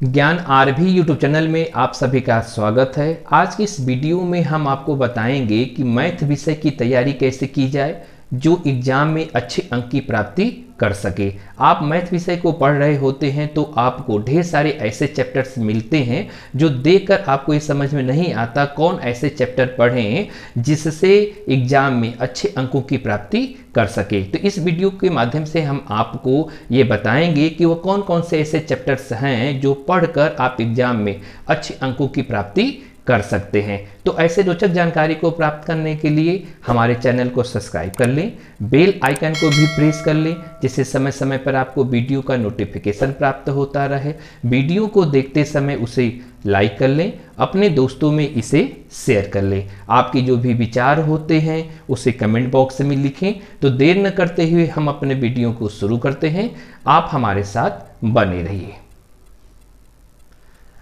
ज्ञान RV YouTube channel में आप सभी का स्वागत है। आज की इस वीडियो में हम आपको बताएंगे कि मैथ विषय की तैयारी कैसे की जाए जो एग्जाम में अच्छे अंक की प्राप्ति कर सके। आप मैथ विषय को पढ़ रहे होते हैं तो आपको ढेर सारे ऐसे चैप्टर्स मिलते हैं जो देखकर आपको ये समझ में नहीं आता कौन ऐसे चैप्टर पढ़ें जिससे एग्जाम में अच्छे अंकों की प्राप्ति कर सके। तो इस वीडियो के माध्यम से हम आपको ये बताएंगे कि वो कौन कौन से ऐसे चैप्टर्स हैं जो पढ़कर आप एग्जाम में अच्छे अंकों की प्राप्ति कर सकते हैं। तो ऐसे रोचक जानकारी को प्राप्त करने के लिए हमारे चैनल को सब्सक्राइब कर लें, बेल आइकन को भी प्रेस कर लें जिससे समय समय पर आपको वीडियो का नोटिफिकेशन प्राप्त होता रहे। वीडियो को देखते समय उसे लाइक कर लें, अपने दोस्तों में इसे शेयर कर लें। आपके जो भी विचार होते हैं उसे कमेंट बॉक्स में लिखें। तो देर न करते हुए हम अपने वीडियो को शुरू करते हैं। आप हमारे साथ बने रहिए।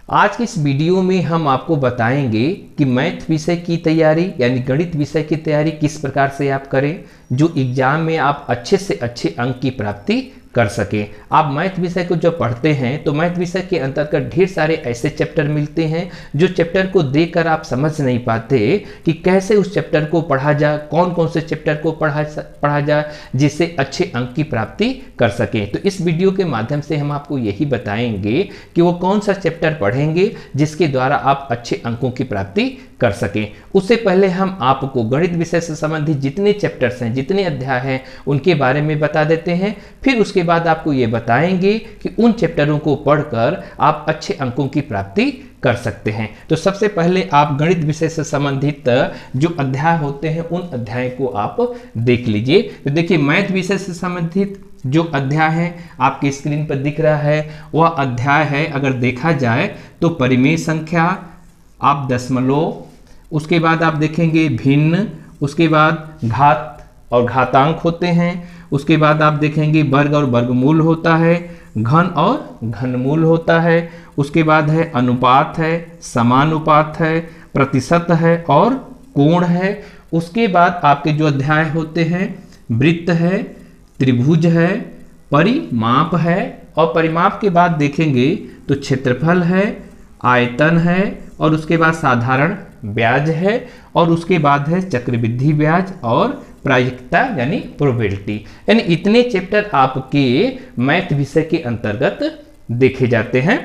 आज की इस वीडियो में हम आपको बताएंगे कि मैथ विषय की तैयारी यानी गणित विषय की तैयारी किस प्रकार से आप करें जो एग्जाम में आप अच्छे से अच्छे अंक की प्राप्ति कर सकें। आप मैथ विषय को जब पढ़ते हैं तो मैथ विषय के अंतर्गत ढेर सारे ऐसे चैप्टर मिलते हैं जो चैप्टर को देखकर आप समझ नहीं पाते कि कैसे उस चैप्टर को पढ़ा जाए, कौन कौन से चैप्टर को पढ़ा जाए जिससे अच्छे अंक की प्राप्ति कर सके। तो इस वीडियो के माध्यम से हम आपको यही बताएंगे कि वो कौन सा चैप्टर पढ़ेंगे जिसके द्वारा आप अच्छे अंकों की प्राप्ति कर सकें। उससे पहले हम आपको गणित विषय से संबंधित जितने चैप्टर्स हैं, जितने अध्याय हैं, उनके बारे में बता देते हैं। फिर उसके बाद आपको ये बताएंगे कि उन चैप्टरों को पढ़कर आप अच्छे अंकों की प्राप्ति कर सकते हैं। तो सबसे पहले आप गणित विषय से संबंधित जो अध्याय होते हैं उन अध्याय को आप देख लीजिए। तो देखिए, मैथ विषय से संबंधित जो अध्याय है आपकी स्क्रीन पर दिख रहा है वह अध्याय है, अगर देखा जाए तो परिमेय संख्या, आप दशमलव, उसके बाद आप देखेंगे भिन्न, उसके बाद घात और घातांक होते हैं, उसके बाद आप देखेंगे वर्ग और वर्गमूल होता है, घन और घनमूल होता है, उसके बाद है अनुपात है, समानुपात है, प्रतिशत है और कोण है। उसके बाद आपके जो अध्याय होते हैं वृत्त है, त्रिभुज है, परिमाप है और परिमाप के बाद देखेंगे तो क्षेत्रफल है, आयतन है और उसके बाद साधारण ब्याज है और उसके बाद है चक्रवृद्धि ब्याज और प्रायिकता यानी प्रोबेबिलिटी। यानी इतने चैप्टर आपके मैथ विषय के अंतर्गत देखे जाते हैं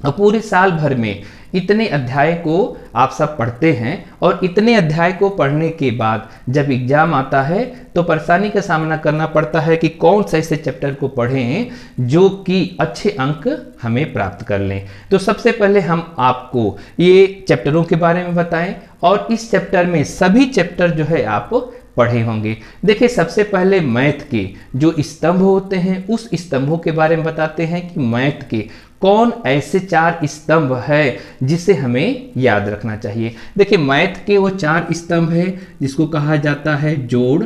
और पूरे साल भर में इतने अध्याय को आप सब पढ़ते हैं और इतने अध्याय को पढ़ने के बाद जब एग्जाम आता है तो परेशानी का सामना करना पड़ता है कि कौन से ऐसे चैप्टर को पढ़ें जो कि अच्छे अंक हमें प्राप्त कर लें। तो सबसे पहले हम आपको ये चैप्टरों के बारे में बताएं और इस चैप्टर में सभी चैप्टर जो है आप पढ़े होंगे। देखिए, सबसे पहले मैथ के जो स्तंभ होते हैं उस स्तंभों के बारे में बताते हैं कि मैथ के कौन ऐसे 4 स्तंभ है जिसे हमें याद रखना चाहिए। देखिए, मैथ के वो 4 स्तंभ है जिसको कहा जाता है जोड़,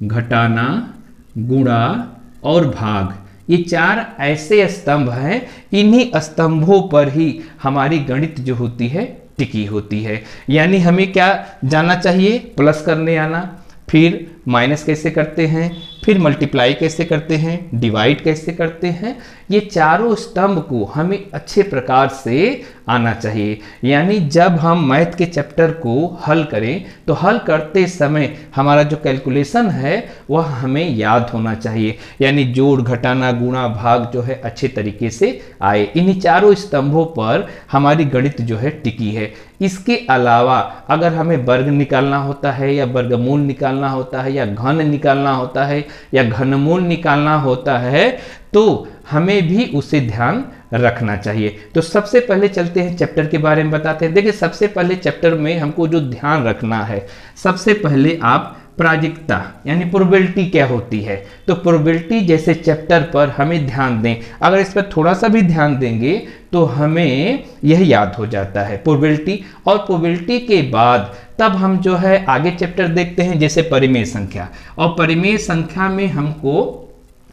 घटाना, गुणा और भाग। ये 4 ऐसे स्तंभ हैं, इन्हीं स्तंभों पर ही हमारी गणित जो होती है टिकी होती है। यानी हमें क्या जानना चाहिए, प्लस करने आना, फिर माइनस कैसे करते हैं, फिर मल्टीप्लाई कैसे करते हैं, डिवाइड कैसे करते हैं। ये चारों स्तंभ को हमें अच्छे प्रकार से आना चाहिए। यानी जब हम मैथ के चैप्टर को हल करें तो हल करते समय हमारा जो कैलकुलेशन है वह हमें याद होना चाहिए। यानी जोड़, घटाना, गुणा, भाग जो है अच्छे तरीके से आए। इन्हीं चारों स्तंभों पर हमारी गणित जो है टिकी है। इसके अलावा अगर हमें वर्ग निकालना होता है या वर्गमूल निकालना होता है या घन निकालना होता है या घनमूल निकालना होता है तो हमें भी उसे ध्यान रखना चाहिए। तो सबसे पहले चलते हैं चैप्टर के बारे में बताते हैं। देखिए, सबसे पहले चैप्टर में हमको जो ध्यान रखना है, सबसे पहले आप प्रायिकता यानी प्रोबेबिलिटी क्या होती है। तो प्रोबेबिलिटी जैसे चैप्टर पर हमें ध्यान दें। अगर इस पर थोड़ा सा भी ध्यान देंगे तो हमें यह याद हो जाता है प्रोबेबिलिटी। और प्रोबेबिलिटी के बाद तब हम जो है आगे चैप्टर देखते हैं जैसे परिमेय संख्या। और परिमेय संख्या में हमको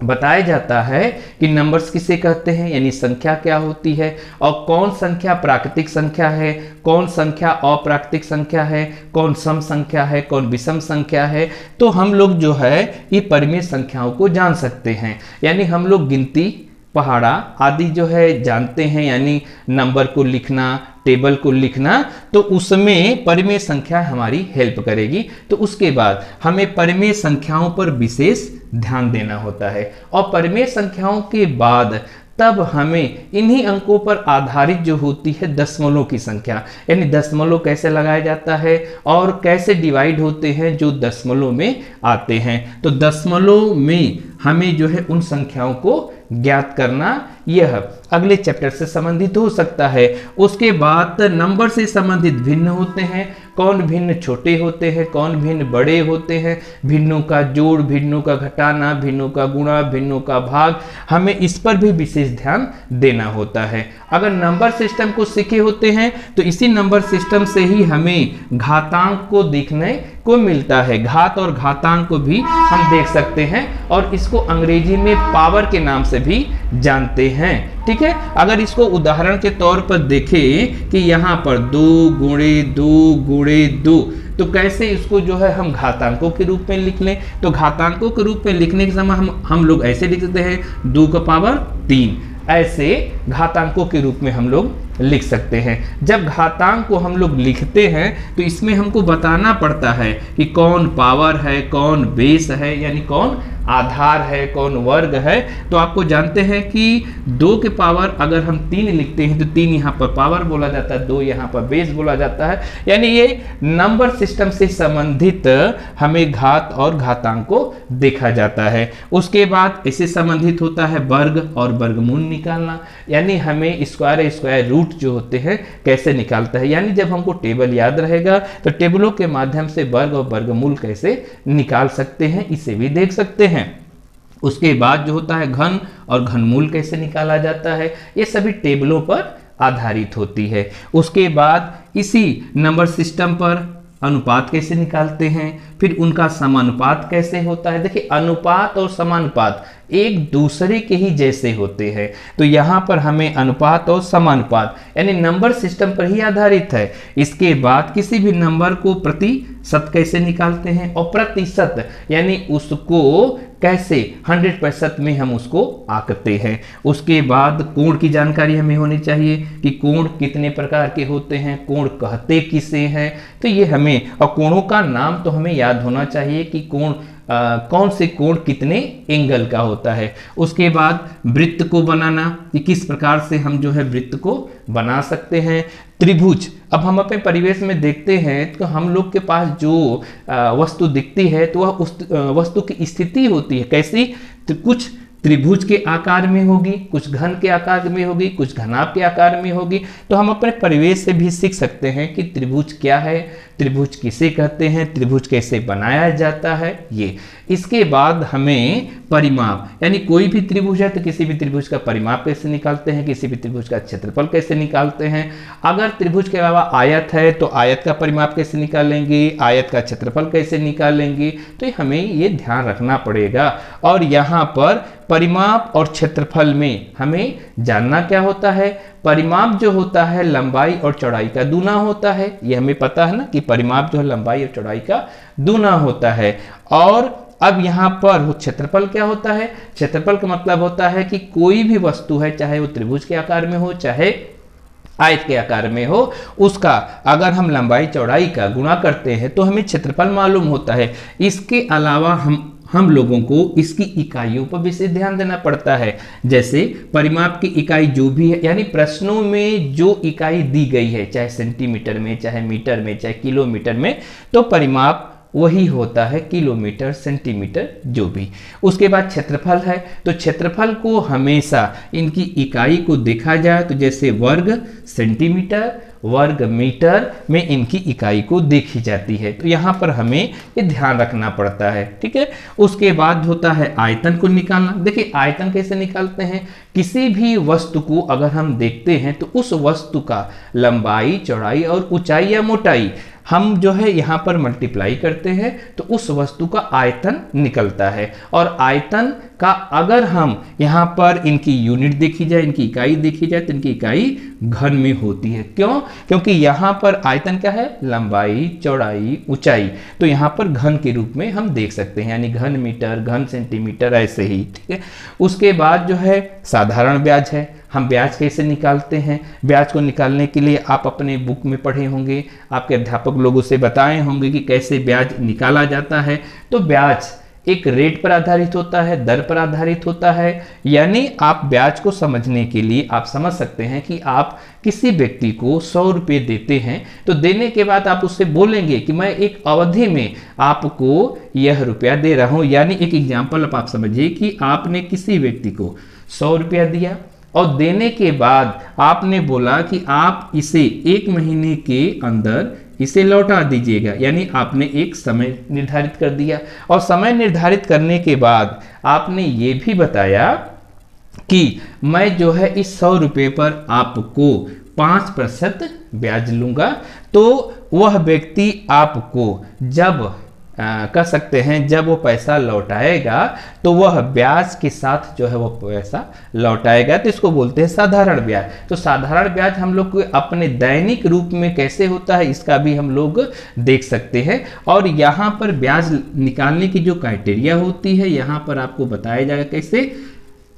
बताया जाता है कि नंबर्स किसे कहते हैं, यानी संख्या क्या होती है और कौन संख्या प्राकृतिक संख्या है, कौन संख्या अप्राकृतिक संख्या है, कौन सम संख्या है, कौन विषम संख्या है। तो हम लोग जो है ये परिमेय संख्याओं को जान सकते हैं। यानी हम लोग गिनती पहाड़ा आदि जो है जानते हैं, यानी नंबर को लिखना, टेबल को लिखना, तो उसमें परिमेय संख्या हमारी हेल्प करेगी। तो उसके बाद हमें परिमेय संख्याओं पर विशेष ध्यान देना होता है, और परिमेय संख्याओं के बाद तब हमें इन्हीं अंकों पर आधारित जो होती है दशमलव की संख्या, यानी दशमलव कैसे लगाया जाता है और कैसे डिवाइड होते हैं जो दशमलव में आते हैं। तो दशमलव में हमें जो है उन संख्याओं को ज्ञात करना, यह अगले चैप्टर से संबंधित हो सकता है। उसके बाद नंबर से संबंधित भिन्न होते हैं, कौन भिन्न छोटे होते हैं, कौन भिन्न बड़े होते हैं, भिन्नों का जोड़, भिन्नों का घटाना, भिन्नों का गुणा, भिन्नों का भाग, हमें इस पर भी विशेष ध्यान देना होता है। अगर नंबर सिस्टम को सीखे होते हैं तो इसी नंबर सिस्टम से ही हमें घातांक को देखने को मिलता है। घात और घातांक को भी हम देख सकते हैं और इसको अंग्रेजी में पावर के नाम से भी जानते हैं। ठीक है, अगर इसको उदाहरण के तौर पर देखें कि यहाँ पर 2 गुणे 2 गुणे 2, तो कैसे इसको जो है हम घातांकों के रूप में लिख लें। तो घातांकों के रूप में लिखने के समय हम लोग ऐसे लिखते हैं 2 का पावर 3, ऐसे घातांकों के रूप में हम लोग लिख सकते हैं। जब घातांक को हम लोग लिखते हैं तो इसमें हमको बताना पड़ता है कि कौन पावर है, कौन बेस है, यानी कौन आधार है, कौन वर्ग है। तो आपको जानते हैं कि 2 के पावर अगर हम 3 लिखते हैं तो 3 यहाँ पर पावर बोला जाता है, 2 यहाँ पर बेस बोला जाता है। यानी ये नंबर सिस्टम से संबंधित हमें घात और घातांक को देखा जाता है। उसके बाद इससे संबंधित होता है वर्ग और वर्गमूल निकालना, यानी हमें स्क्वायर रूट जो होते हैं कैसे निकालता है। यानी जब हमको टेबल याद रहेगा तो टेबलों के माध्यम से वर्ग और वर्गमूल कैसे निकाल सकते हैं, इसे भी देख सकते हैं। उसके बाद जो होता है घन और घनमूल कैसे निकाला जाता है, ये सभी टेबलों पर आधारित होती है। उसके बाद इसी नंबर सिस्टम पर अनुपात कैसे निकालते हैं, फिर उनका समानुपात कैसे होता है। देखिए, अनुपात और समानुपात एक दूसरे के ही जैसे होते हैं, तो यहाँ पर हमें अनुपात और समानुपात यानी नंबर सिस्टम पर ही आधारित है। इसके बाद किसी भी नंबर को प्रतिशत कैसे निकालते हैं, और प्रतिशत यानी उसको कैसे 100% में हम उसको आंकते हैं। उसके बाद कोण की जानकारी हमें होनी चाहिए कि कोण कितने प्रकार के होते हैं, कोण कहते किसे हैं, तो ये हमें, और कोणों का नाम तो हमें याद होना चाहिए कि कोण कौन से कोण कितने एंगल का होता है। उसके बाद वृत्त को बनाना, कि किस प्रकार से हम जो है वृत्त को बना सकते हैं। त्रिभुज, अब हम अपने परिवेश में देखते हैं तो हम लोग के पास जो वस्तु दिखती है तो वह उस वस्तु की स्थिति होती है कैसी, तो कुछ त्रिभुज के आकार में होगी, कुछ घन के आकार में होगी, कुछ घनाभ के आकार में होगी। तो हम अपने परिवेश से भी सीख सकते हैं कि त्रिभुज क्या है, त्रिभुज किसे कहते हैं, त्रिभुज कैसे बनाया जाता है ये। इसके बाद हमें परिमाप, यानी कोई भी त्रिभुज है तो किसी भी त्रिभुज का परिमाप कैसे निकालते हैं, किसी भी त्रिभुज का क्षेत्रफल कैसे निकालते हैं। अगर त्रिभुज के अलावा आयत है तो आयत का परिमाप कैसे निकालेंगे, आयत का क्षेत्रफल कैसे निकालेंगे, तो हमें ये ध्यान रखना पड़ेगा। और यहाँ पर परिमाप और क्षेत्रफल में हमें जानना क्या होता है। परिमाप जो होता है लंबाई और चौड़ाई का दूना होता है, ये हमें पता है ना कि परिमाप जो है लंबाई और चौड़ाई का दूना होता है। और अब यहाँ पर क्षेत्रफल क्या होता है, क्षेत्रफल का मतलब होता है कि कोई भी वस्तु है, चाहे वो त्रिभुज के आकार में हो चाहे आयत के आकार में हो, उसका अगर हम लंबाई चौड़ाई का गुणा करते हैं तो हमें क्षेत्रफल मालूम होता है। इसके अलावा हम लोगों को इसकी इकाइयों पर विशेष ध्यान देना पड़ता है। जैसे परिमाप की इकाई जो भी है, यानी प्रश्नों में जो इकाई दी गई है, चाहे सेंटीमीटर में, चाहे मीटर में, चाहे किलोमीटर में, तो परिमाप वही होता है किलोमीटर, सेंटीमीटर, जो भी। उसके बाद क्षेत्रफल है, तो क्षेत्रफल को हमेशा इनकी इकाई को देखा जाए तो जैसे वर्ग सेंटीमीटर, वर्ग मीटर में इनकी इकाई को देखी जाती है। तो यहाँ पर हमें ये ध्यान रखना पड़ता है, ठीक है। उसके बाद होता है आयतन को निकालना। देखिए, आयतन कैसे निकालते हैं, किसी भी वस्तु को अगर हम देखते हैं तो उस वस्तु का लंबाई, चौड़ाई और ऊंचाई या मोटाई हम जो है यहाँ पर मल्टीप्लाई करते हैं तो उस वस्तु का आयतन निकलता है। और आयतन का अगर हम यहाँ पर इनकी यूनिट देखी जाए, इनकी इकाई देखी जाए, तो इनकी इकाई घन में होती है। क्यों? क्योंकि यहाँ पर आयतन क्या है? लंबाई, चौड़ाई, ऊंचाई। तो यहाँ पर घन के रूप में हम देख सकते हैं, यानी घन मीटर, घन सेंटीमीटर, ऐसे ही। ठीक है। उसके बाद जो है साधारण ब्याज है। हम ब्याज कैसे निकालते हैं? ब्याज को निकालने के लिए आप अपने बुक में पढ़े होंगे, आपके अध्यापक लोगों से बताए होंगे कि कैसे ब्याज निकाला जाता है। तो ब्याज एक रेट पर आधारित होता है, दर पर आधारित होता है। यानी आप ब्याज को समझने के लिए आप समझ सकते हैं कि आप किसी व्यक्ति को 100 रुपये देते हैं, तो देने के बाद आप उससे बोलेंगे कि मैं एक अवधि में आपको यह रुपया दे रहा हूं। यानी एक एग्जाम्पल आप समझिए कि आपने किसी व्यक्ति को 100 रुपया दिया और देने के बाद आपने बोला कि आप इसे 1 महीने के अंदर इसे लौटा दीजिएगा। यानी आपने एक समय निर्धारित कर दिया, और समय निर्धारित करने के बाद आपने ये भी बताया कि मैं जो है इस 100 रुपये पर आपको 5% ब्याज लूंगा। तो वह व्यक्ति आपको जब कह सकते हैं जब वो पैसा लौटाएगा तो वह ब्याज के साथ जो है वो पैसा लौटाएगा, तो इसको बोलते हैं साधारण ब्याज। तो साधारण ब्याज हम लोग को अपने दैनिक रूप में कैसे होता है इसका भी हम लोग देख सकते हैं। और यहाँ पर ब्याज निकालने की जो क्राइटेरिया होती है यहाँ पर आपको बताया जाएगा कैसे।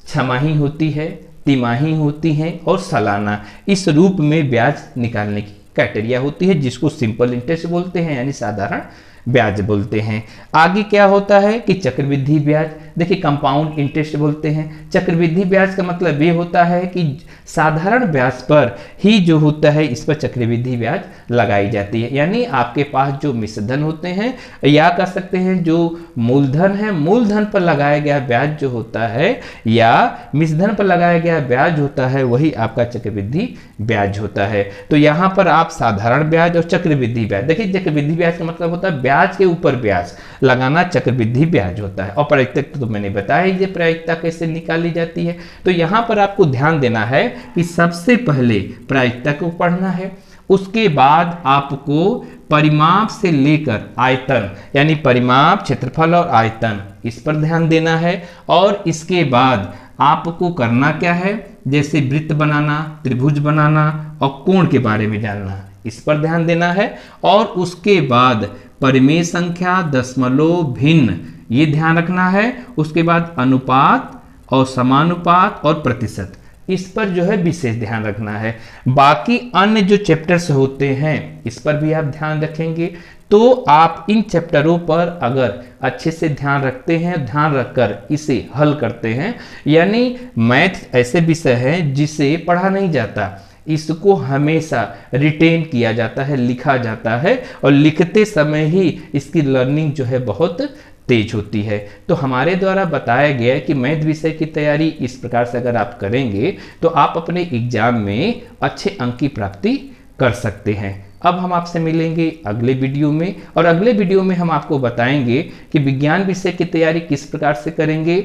छमाही होती है, तिमाही होती है और सालाना, इस रूप में ब्याज निकालने की क्राइटेरिया होती है, जिसको सिंपल इंटरेस्ट बोलते हैं, यानी साधारण ब्याज बोलते हैं। आगे क्या होता है कि चक्रवृद्धि ब्याज। देखिए कंपाउंड इंटरेस्ट बोलते हैं। चक्रवृद्धि ब्याज का मतलब ये होता है कि साधारण ब्याज पर ही जो होता है इस पर चक्रवृद्धि ब्याज लगाई जाती है। यानी आपके पास जो मिश्रधन होते हैं या कह सकते हैं जो मूलधन है, मूलधन पर लगाया गया ब्याज जो होता है या मिश्रधन पर लगाया गया ब्याज होता है, वही आपका चक्रवृद्धि ब्याज होता है। तो यहाँ पर आप साधारण ब्याज और चक्रवृद्धि ब्याज, देखिए चक्रवृद्धि ब्याज का मतलब होता है ब्याज के ऊपर ब्याज लगाना, चक्रवृद्धि ब्याज होता है। और प्रायिकता तो मैंने बताया ये प्रायिकता कैसे निकाली जाती है। तो यहाँ पर आपको ध्यान देना है कि सबसे पहले प्रायिकता को पढ़ना है, उसके बाद आपको परिमाप से लेकर आयतन, यानी परिमाप, क्षेत्रफल और आयतन, इस पर ध्यान देना है। और इसके बाद आपको करना क्या है, जैसे वृत्त बनाना, त्रिभुज बनाना और कोण के बारे में जानना, इस पर ध्यान देना है। और उसके बाद परिमेय संख्या, दशमलव, भिन्न, ये ध्यान रखना है। उसके बाद अनुपात और समानुपात और प्रतिशत, इस पर जो है विशेष ध्यान रखना है। बाकी अन्य जो चैप्टर्स होते हैं इस पर भी आप ध्यान रखेंगे। तो आप इन चैप्टरों पर अगर अच्छे से ध्यान रखते हैं, ध्यान रखकर इसे हल करते हैं, यानी मैथ ऐसे विषय है जिसे पढ़ा नहीं जाता, इसको हमेशा रिटेन किया जाता है, लिखा जाता है, और लिखते समय ही इसकी लर्निंग जो है बहुत तेज होती है। तो हमारे द्वारा बताया गया है कि मैथ विषय की तैयारी इस प्रकार से अगर आप करेंगे तो आप अपने एग्जाम में अच्छे अंक की प्राप्ति कर सकते हैं। अब हम आपसे मिलेंगे अगले वीडियो में, और अगले वीडियो में हम आपको बताएंगे कि विज्ञान विषय की तैयारी किस प्रकार से करेंगे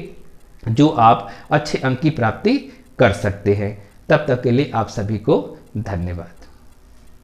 जो आप अच्छे अंक की प्राप्ति कर सकते हैं। तब तक के लिए आप सभी को धन्यवाद।